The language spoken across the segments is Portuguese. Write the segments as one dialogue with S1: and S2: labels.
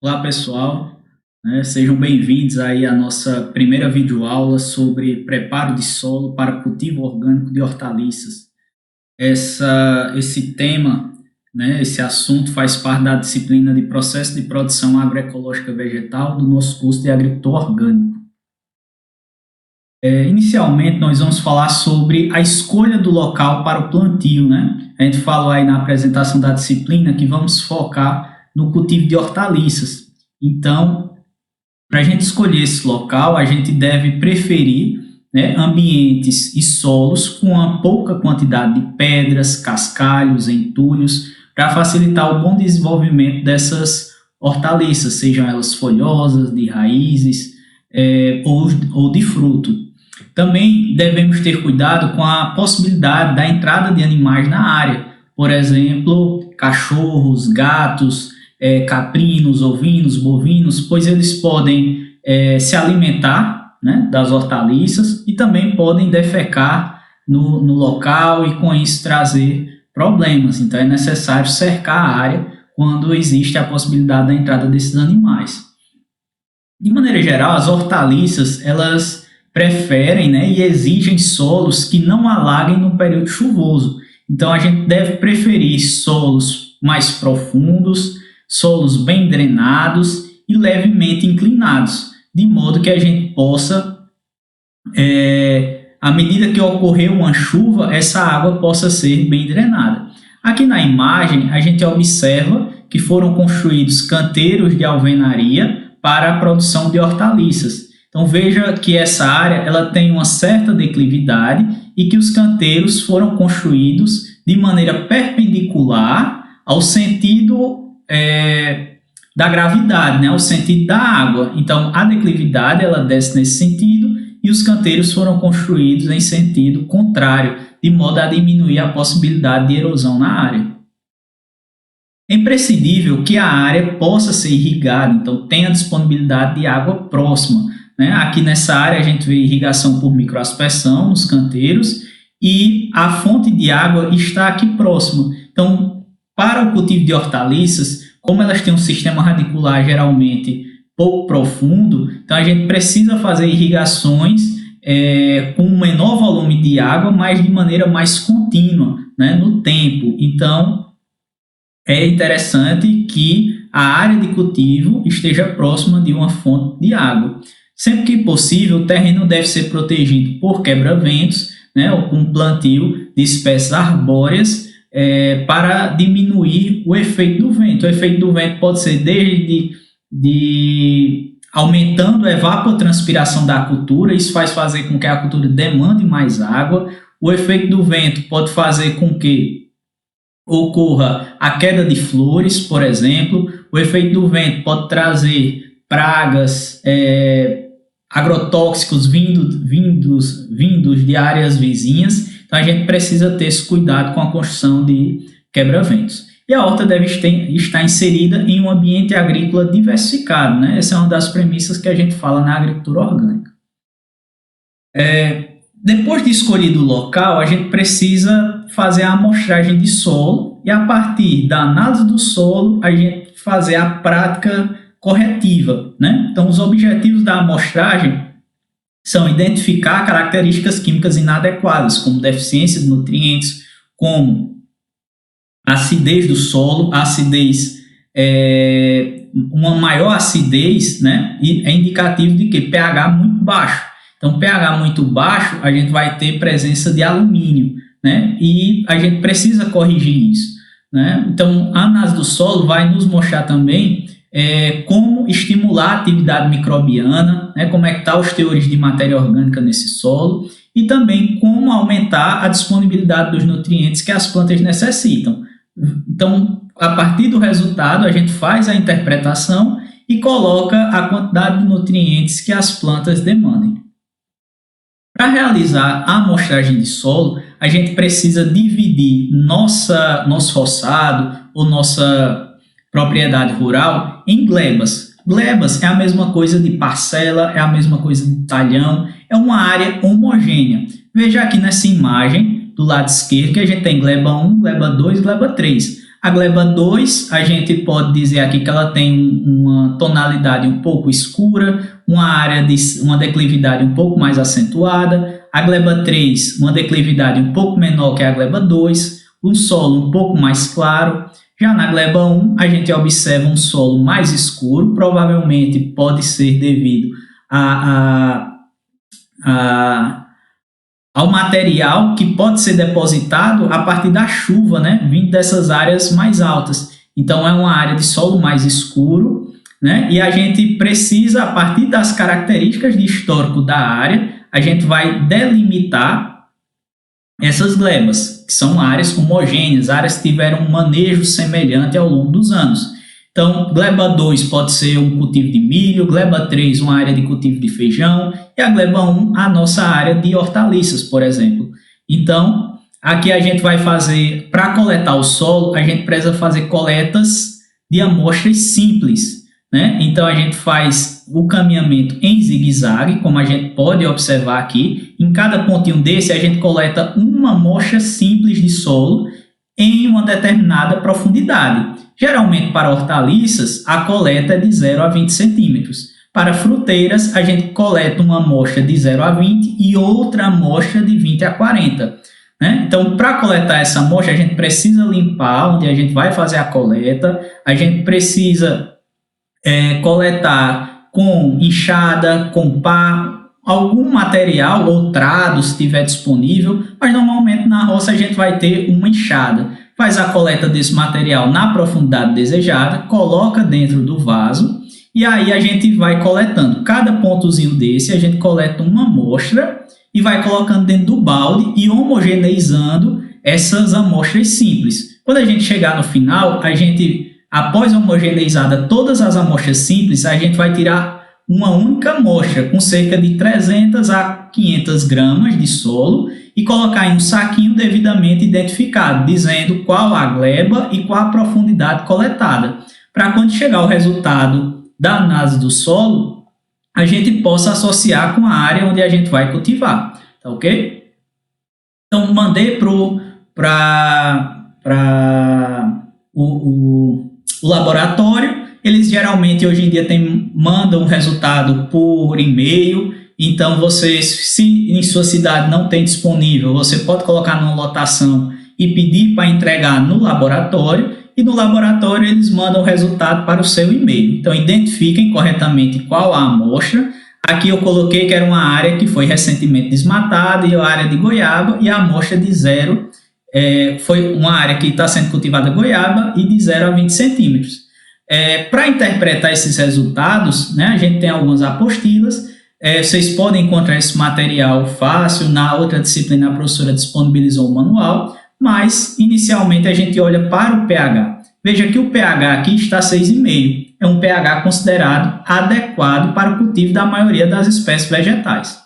S1: Olá pessoal, sejam bem-vindos aí à nossa primeira videoaula sobre preparo de solo para cultivo orgânico de hortaliças. Esse tema, esse assunto faz parte da disciplina de Processo de Produção Agroecológica Vegetal do nosso curso de Agricultor Orgânico. Inicialmente nós vamos falar sobre a escolha do local para o plantio, A gente falou aí na apresentação da disciplina que vamos focar no cultivo de hortaliças. Então, para a gente escolher esse local, a gente deve preferir ambientes e solos com uma pouca quantidade de pedras, cascalhos, entulhos, para facilitar o bom desenvolvimento dessas hortaliças, sejam elas folhosas, de raízes ou de fruto. Também devemos ter cuidado com a possibilidade da entrada de animais na área, por exemplo, cachorros, gatos, caprinos, ovinos, bovinos, pois eles podem se alimentar das hortaliças e também podem defecar no local e com isso trazer problemas. Então é necessário cercar a área quando existe a possibilidade da entrada desses animais. De maneira geral, as hortaliças elas preferem e exigem solos que não alaguem no período chuvoso. Então a gente deve preferir solos mais profundos, solos bem drenados e levemente inclinados, de modo que a gente possa, à medida que ocorrer uma chuva, essa água possa ser bem drenada. Aqui na imagem, a gente observa que foram construídos canteiros de alvenaria para a produção de hortaliças. Então veja que essa área ela tem uma certa declividade e que os canteiros foram construídos de maneira perpendicular ao sentido da gravidade, ao sentido da água. Então, a declividade ela desce nesse sentido e os canteiros foram construídos em sentido contrário, de modo a diminuir a possibilidade de erosão na área. É imprescindível que a área possa ser irrigada, então tenha disponibilidade de água próxima. Aqui nessa área a gente vê irrigação por microaspersão nos canteiros e a fonte de água está aqui próxima. Então, para o cultivo de hortaliças, como elas têm um sistema radicular geralmente pouco profundo, então a gente precisa fazer irrigações com um menor volume de água, mas de maneira mais contínua no tempo. Então, é interessante que a área de cultivo esteja próxima de uma fonte de água. Sempre que possível, o terreno deve ser protegido por quebra-ventos, ou com plantio de espécies arbóreas, para diminuir o efeito do vento. O efeito do vento pode ser desde aumentando a evapotranspiração da cultura, isso faz fazer com que a cultura demande mais água. O efeito do vento pode fazer com que ocorra a queda de flores, por exemplo. O efeito do vento pode trazer pragas, agrotóxicos vindos de áreas vizinhas. Então, a gente precisa ter esse cuidado com a construção de quebra-ventos. E a horta deve estar inserida em um ambiente agrícola diversificado. Essa é uma das premissas que a gente fala na agricultura orgânica. Depois de escolhido o local, a gente precisa fazer a amostragem de solo e, a partir da análise do solo, a gente fazer a prática corretiva. Então, os objetivos da amostragem são identificar características químicas inadequadas, como deficiência de nutrientes, como acidez do solo, uma maior acidez, e é indicativo de que pH muito baixo. Então, pH muito baixo, a gente vai ter presença de alumínio, e a gente precisa corrigir isso. Então, a análise do solo vai nos mostrar também como estimular a atividade microbiana, como é que estão os teores de matéria orgânica nesse solo e também como aumentar a disponibilidade dos nutrientes que as plantas necessitam. Então, a partir do resultado, a gente faz a interpretação e coloca a quantidade de nutrientes que as plantas demandem. Para realizar a amostragem de solo, a gente precisa dividir nosso roçado ou nossa propriedade rural em glebas. Glebas é a mesma coisa de parcela, é a mesma coisa de talhão, é uma área homogênea. Veja aqui nessa imagem, do lado esquerdo, que a gente tem gleba 1, gleba 2, gleba 3. A gleba 2, a gente pode dizer aqui que ela tem uma tonalidade um pouco escura, uma declividade um pouco mais acentuada. A gleba 3, uma declividade um pouco menor que a gleba 2, um solo um pouco mais claro. Já na gleba 1, a gente observa um solo mais escuro, provavelmente pode ser devido ao material que pode ser depositado a partir da chuva, né, vindo dessas áreas mais altas. Então, é uma área de solo mais escuro, né, e a gente precisa, a partir das características de histórico da área, a gente vai delimitar essas glebas, que são áreas homogêneas, áreas que tiveram um manejo semelhante ao longo dos anos. Então, gleba 2 pode ser um cultivo de milho, gleba 3 uma área de cultivo de feijão e a gleba 1 a nossa área de hortaliças, por exemplo. Então, aqui a gente vai fazer, para coletar o solo, a gente precisa fazer coletas de amostras simples, né? Então, a gente faz o caminhamento em zigue-zague, como a gente pode observar aqui. Em cada pontinho desse, a gente coleta uma amostra simples de solo em uma determinada profundidade. Geralmente, para hortaliças, a coleta é de 0 a 20 centímetros. Para fruteiras, a gente coleta uma amostra de 0 a 20 e outra amostra de 20 a 40. Né? Então, para coletar essa amostra, a gente precisa limpar onde a gente vai fazer a coleta, a gente precisa coletar com enxada, com pá, algum material ou trado, se estiver disponível, mas normalmente na roça a gente vai ter uma enxada. Faz a coleta desse material na profundidade desejada, coloca dentro do vaso e aí a gente vai coletando. Cada pontozinho desse a gente coleta uma amostra e vai colocando dentro do balde e homogeneizando essas amostras simples. Quando a gente chegar no final, após homogeneizada todas as amostras simples, a gente vai tirar uma única amostra com cerca de 300 a 500 gramas de solo e colocar em um saquinho devidamente identificado, dizendo qual a gleba e qual a profundidade coletada, para quando chegar o resultado da análise do solo, a gente possa associar com a área onde a gente vai cultivar, tá ok? Então, mandei para o laboratório. Eles geralmente hoje em dia mandam o resultado por e-mail. Então, você, se em sua cidade não tem disponível, você pode colocar numa lotação e pedir para entregar no laboratório. E no laboratório eles mandam o resultado para o seu e-mail. Então, identifiquem corretamente qual a amostra. Aqui eu coloquei que era uma área que foi recentemente desmatada e a área de goiaba, e a amostra de 0 foi uma área que está sendo cultivada goiaba e de 0 a 20 centímetros. Para interpretar esses resultados, né, a gente tem algumas apostilas. Vocês podem encontrar esse material fácil. Na outra disciplina, a professora disponibilizou o manual, mas inicialmente a gente olha para o pH. Veja que o pH aqui está 6,5. É um pH considerado adequado para o cultivo da maioria das espécies vegetais.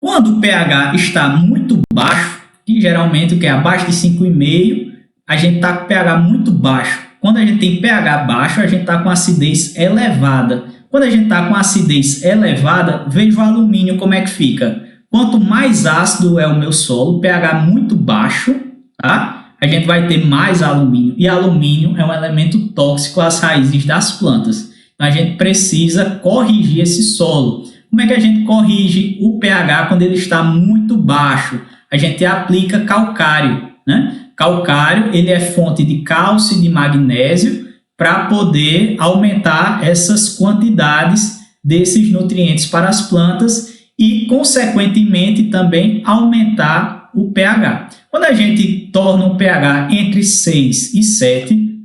S1: Quando o pH está muito baixo, que geralmente o que é abaixo de 5,5, a gente está com pH muito baixo. Quando a gente tem pH baixo, a gente está com acidez elevada. Quando a gente está com acidez elevada, veja o alumínio como é que fica. Quanto mais ácido é o meu solo, pH muito baixo, tá? A gente vai ter mais alumínio. E alumínio é um elemento tóxico às raízes das plantas. Então, a gente precisa corrigir esse solo. Como é que a gente corrige o pH quando ele está muito baixo? A gente aplica calcário, né? Calcário, ele é fonte de cálcio e de magnésio para poder aumentar essas quantidades desses nutrientes para as plantas e, consequentemente, também aumentar o pH. Quando a gente torna o pH entre 6 e 7,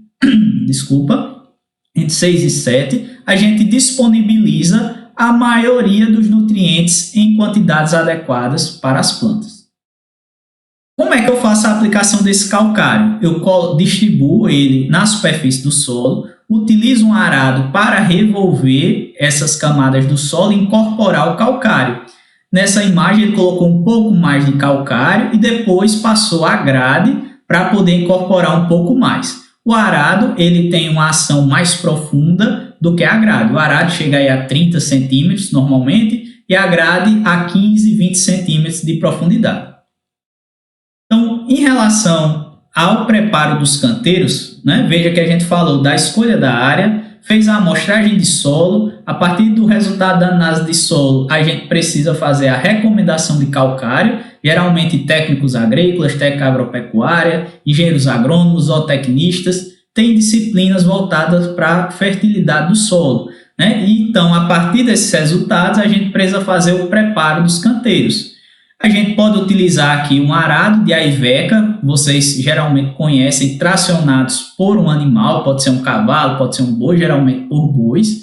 S1: entre 6 e 7, a gente disponibiliza a maioria dos nutrientes em quantidades adequadas para as plantas. Como é que eu faço a aplicação desse calcário? Eu distribuo ele na superfície do solo, utilizo um arado para revolver essas camadas do solo e incorporar o calcário. Nessa imagem ele colocou um pouco mais de calcário e depois passou a grade para poder incorporar um pouco mais. O arado ele tem uma ação mais profunda do que a grade. O arado chega aí a 30 centímetros normalmente e a grade a 15, 20 centímetros de profundidade. Então, em relação ao preparo dos canteiros, né? Veja que a gente falou da escolha da área, fez a amostragem de solo, a partir do resultado da análise de solo, a gente precisa fazer a recomendação de calcário, geralmente técnicos agrícolas, técnica agropecuária, engenheiros agrônomos, zootecnistas, têm disciplinas voltadas para a fertilidade do solo, né? E, então, a partir desses resultados, a gente precisa fazer o preparo dos canteiros. A gente pode utilizar aqui um arado de aiveca, vocês geralmente conhecem, tracionados por um animal, pode ser um cavalo, pode ser um boi, geralmente por bois.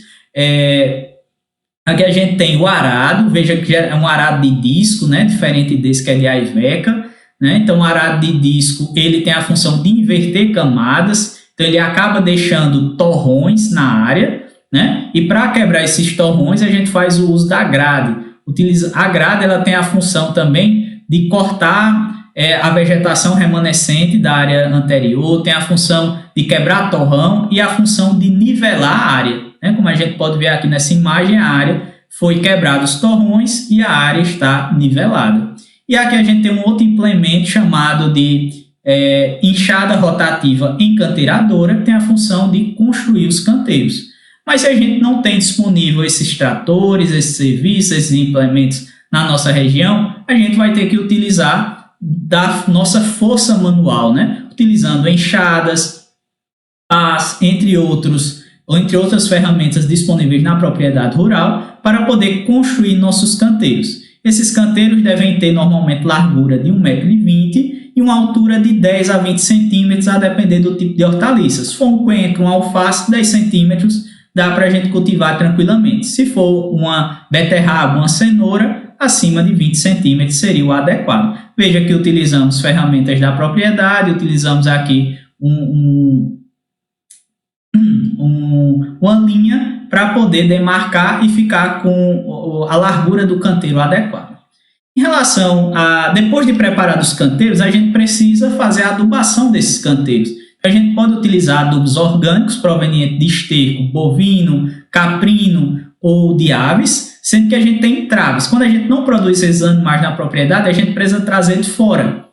S1: Aqui a gente tem o arado, veja que é um arado de disco, né, diferente desse que é de aiveca, né? Então, o arado de disco ele tem a função de inverter camadas, então ele acaba deixando torrões na área, né? E para quebrar esses torrões a gente faz o uso da grade. A grade ela tem a função também de cortar a vegetação remanescente da área anterior, tem a função de quebrar torrão e a função de nivelar a área, né? Como a gente pode ver aqui nessa imagem, a área foi quebrada os torrões e a área está nivelada. E aqui a gente tem um outro implemento chamado de enxada rotativa encanteiradora, que tem a função de construir os canteiros. Mas se a gente não tem disponível esses tratores, esses serviços, esses implementos na nossa região, a gente vai ter que utilizar da nossa força manual, né? Utilizando enxadas, pás, entre outras ferramentas disponíveis na propriedade rural para poder construir nossos canteiros. Esses canteiros devem ter normalmente largura de 1,20 m e uma altura de 10 a 20 centímetros, a depender do tipo de hortaliça. Se for um coentro, um alface, 10 centímetros, dá para a gente cultivar tranquilamente. Se for uma beterraba, uma cenoura, acima de 20 centímetros seria o adequado. Veja que utilizamos ferramentas da propriedade, utilizamos aqui uma linha para poder demarcar e ficar com a largura do canteiro adequada. Em relação a, depois de preparar os canteiros, a gente precisa fazer a adubação desses canteiros. A gente pode utilizar adubos orgânicos provenientes de esterco bovino, caprino ou de aves, sendo que a gente tem entraves. Quando a gente não produz esses animais na propriedade, a gente precisa trazer de fora.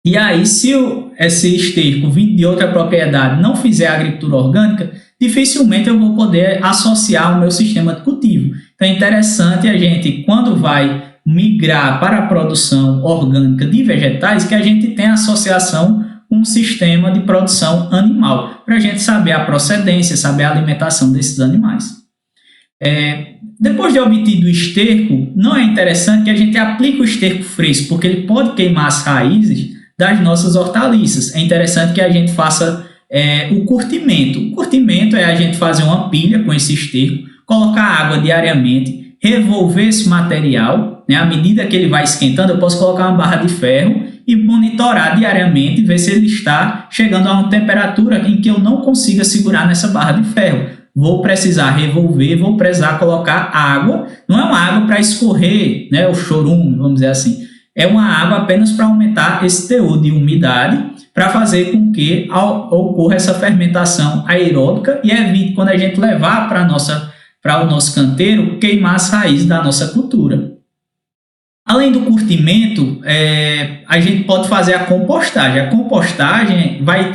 S1: E aí, se esse esterco vindo de outra propriedade não fizer agricultura orgânica, dificilmente eu vou poder associar o meu sistema de cultivo. Então é interessante a gente, quando vai migrar para a produção orgânica de vegetais, que a gente tenha associação com um sistema de produção animal, para a gente saber a procedência, saber a alimentação desses animais. Depois de obtido o esterco, não é interessante que a gente aplique o esterco fresco, porque ele pode queimar as raízes das nossas hortaliças. É interessante que a gente faça o curtimento. O curtimento é a gente fazer uma pilha com esse esterco, colocar água diariamente, revolver esse material, né? À medida que ele vai esquentando, eu posso colocar uma barra de ferro e monitorar diariamente, ver se ele está chegando a uma temperatura em que eu não consiga segurar nessa barra de ferro. Vou precisar revolver, vou precisar colocar água. Não é uma água para escorrer, né, o chorume, vamos dizer assim. É uma água apenas para aumentar esse teor de umidade, para fazer com que ocorra essa fermentação aeróbica e evite, quando a gente levar para o nosso canteiro, queimar as raízes da nossa cultura. Além do curtimento, a gente pode fazer a compostagem. A compostagem vai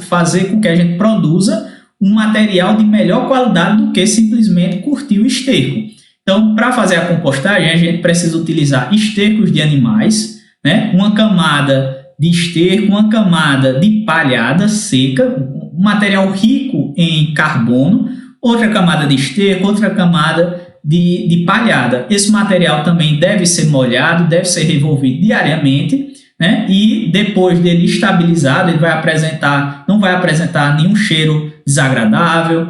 S1: fazer com que a gente produza um material de melhor qualidade do que simplesmente curtir o esterco. Então, para fazer a compostagem, a gente precisa utilizar estercos de animais, né? Uma camada de esterco, uma camada de palhada seca, um material rico em carbono, outra camada de esterco, outra camada de palhada. Esse material também deve ser molhado, deve ser revolvido diariamente, né? E depois dele estabilizado, ele não vai apresentar nenhum cheiro desagradável,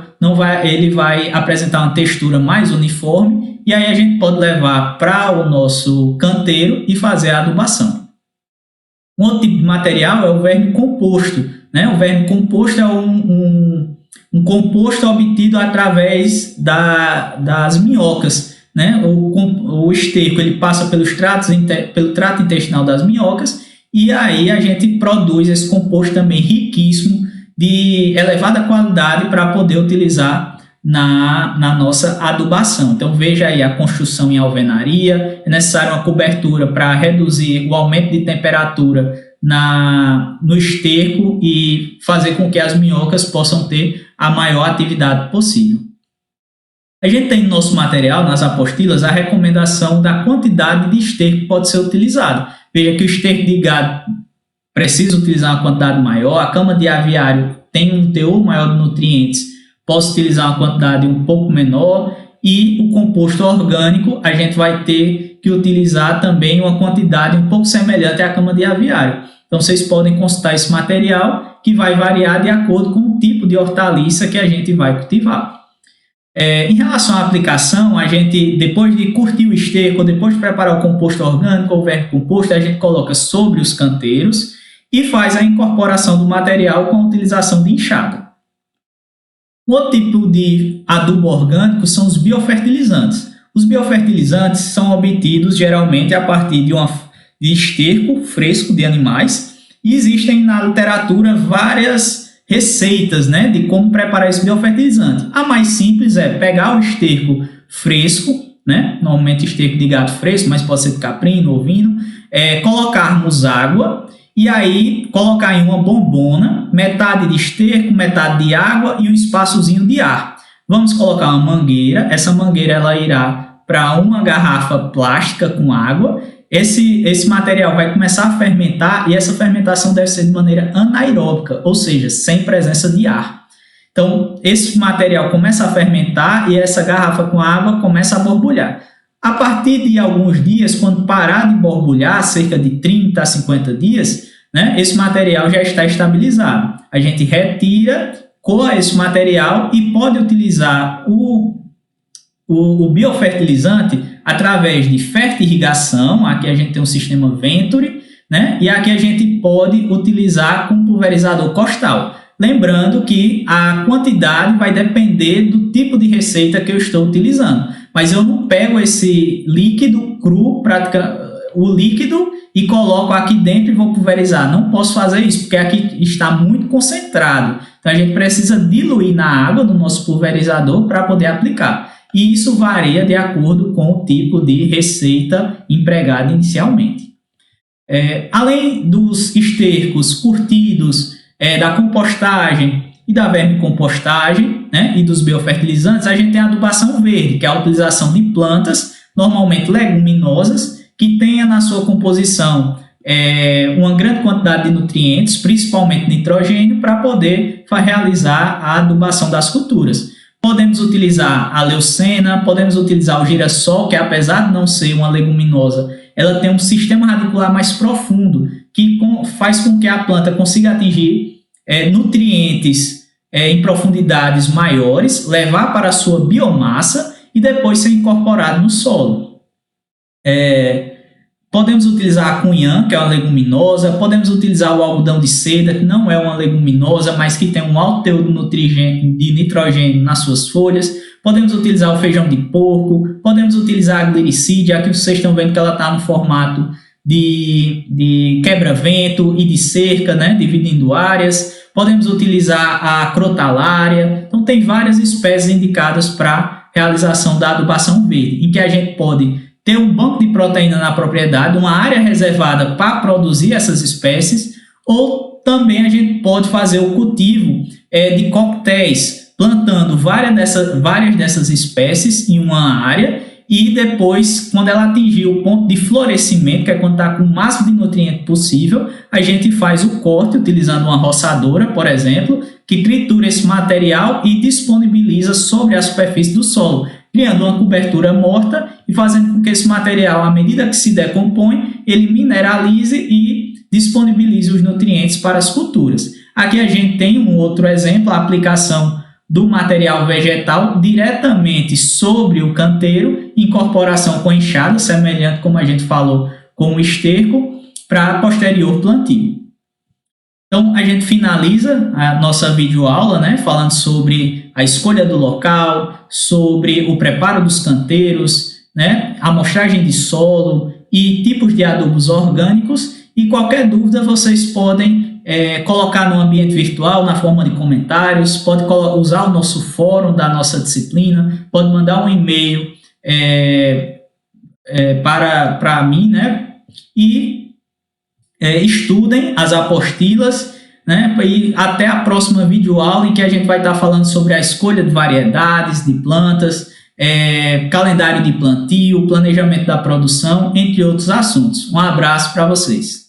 S1: ele vai apresentar uma textura mais uniforme, e aí a gente pode levar para o nosso canteiro e fazer a adubação. Um outro tipo de material é o verme composto, né? O verme composto é um composto obtido através das minhocas, né? O esterco ele passa pelo trato intestinal das minhocas, e aí a gente produz esse composto também riquíssimo, de elevada qualidade, para poder utilizar na nossa adubação. Então veja aí a construção em alvenaria, é necessário uma cobertura para reduzir o aumento de temperatura no esterco e fazer com que as minhocas possam ter a maior atividade possível. A gente tem no nosso material, nas apostilas, a recomendação da quantidade de esterco que pode ser utilizado. Veja que o esterco de gado precisa utilizar uma quantidade maior, a cama de aviário tem um teor maior de nutrientes, posso utilizar uma quantidade um pouco menor, e o composto orgânico a gente vai ter que utilizar também uma quantidade um pouco semelhante à cama de aviário. Então vocês podem consultar esse material, que vai variar de acordo com o tipo de hortaliça que a gente vai cultivar. Em relação à aplicação, a gente, depois de curtir o esterco, depois de preparar o composto orgânico ou vermicomposto, a gente coloca sobre os canteiros e faz a incorporação do material com a utilização de enxada. Um outro tipo de adubo orgânico são os biofertilizantes. Os biofertilizantes são obtidos geralmente a partir de esterco fresco de animais, e existem na literatura várias receitas, né, de como preparar esse biofertilizante. A mais simples é pegar o esterco fresco, né, normalmente esterco de gato fresco, mas pode ser de caprino, ovino, colocarmos água e aí colocar em uma bombona metade de esterco, metade de água e um espaçozinho de ar. Vamos colocar uma mangueira, essa mangueira ela irá para uma garrafa plástica com água. Esse material vai começar a fermentar e essa fermentação deve ser de maneira anaeróbica, ou seja, sem presença de ar. Então, esse material começa a fermentar e essa garrafa com água começa a borbulhar. A partir de alguns dias, quando parar de borbulhar, cerca de 30 a 50 dias, né, esse material já está estabilizado. A gente retira, coa esse material e pode utilizar o biofertilizante através de fertirrigação. Aqui a gente tem um sistema Venturi, né? E aqui a gente pode utilizar com pulverizador costal. Lembrando que a quantidade vai depender do tipo de receita que eu estou utilizando. Mas eu não pego esse líquido cru, o líquido, e coloco aqui dentro e vou pulverizar. Não posso fazer isso, porque aqui está muito concentrado. Então a gente precisa diluir na água do nosso pulverizador para poder aplicar. E isso varia de acordo com o tipo de receita empregada inicialmente. Além dos estercos curtidos, da compostagem e da vermicompostagem, né, e dos biofertilizantes, a gente tem a adubação verde, que é a utilização de plantas, normalmente leguminosas, que tenha na sua composição uma grande quantidade de nutrientes, principalmente nitrogênio, para poder realizar a adubação das culturas. Podemos utilizar a leucena, podemos utilizar o girassol, que apesar de não ser uma leguminosa, ela tem um sistema radicular mais profundo, que faz com que a planta consiga atingir nutrientes em profundidades maiores, levar para a sua biomassa e depois ser incorporado no solo. Podemos utilizar a cunhã, que é uma leguminosa, podemos utilizar o algodão de seda, que não é uma leguminosa, mas que tem um alto teor de nitrogênio nas suas folhas. Podemos utilizar o feijão de porco, podemos utilizar a glicídia, aqui vocês estão vendo que ela está no formato de quebra-vento e de cerca, né, dividindo áreas. Podemos utilizar a crotalária. Então tem várias espécies indicadas para realização da adubação verde, em que a gente pode ter um banco de proteína na propriedade, uma área reservada para produzir essas espécies, ou também a gente pode fazer o cultivo de coquetéis, plantando várias dessas espécies em uma área, e depois, quando ela atingir o ponto de florescimento, que é quando está com o máximo de nutriente possível, a gente faz o corte utilizando uma roçadora, por exemplo, que tritura esse material e disponibiliza sobre a superfície do solo, criando uma cobertura morta e fazendo com que esse material, à medida que se decompõe, ele mineralize e disponibilize os nutrientes para as culturas. Aqui a gente tem um outro exemplo, a aplicação do material vegetal diretamente sobre o canteiro, incorporação com enxada, semelhante como a gente falou com o esterco, para posterior plantio. Então, a gente finaliza a nossa videoaula, né, falando sobre a escolha do local, sobre o preparo dos canteiros, né, amostragem de solo e tipos de adubos orgânicos. E qualquer dúvida vocês podem colocar no ambiente virtual, na forma de comentários, pode usar o nosso fórum da nossa disciplina, pode mandar um e-mail para mim, né, e estudem as apostilas, né? E até a próxima videoaula em que a gente vai estar falando sobre a escolha de variedades, de plantas, calendário de plantio, planejamento da produção, entre outros assuntos. Um abraço para vocês.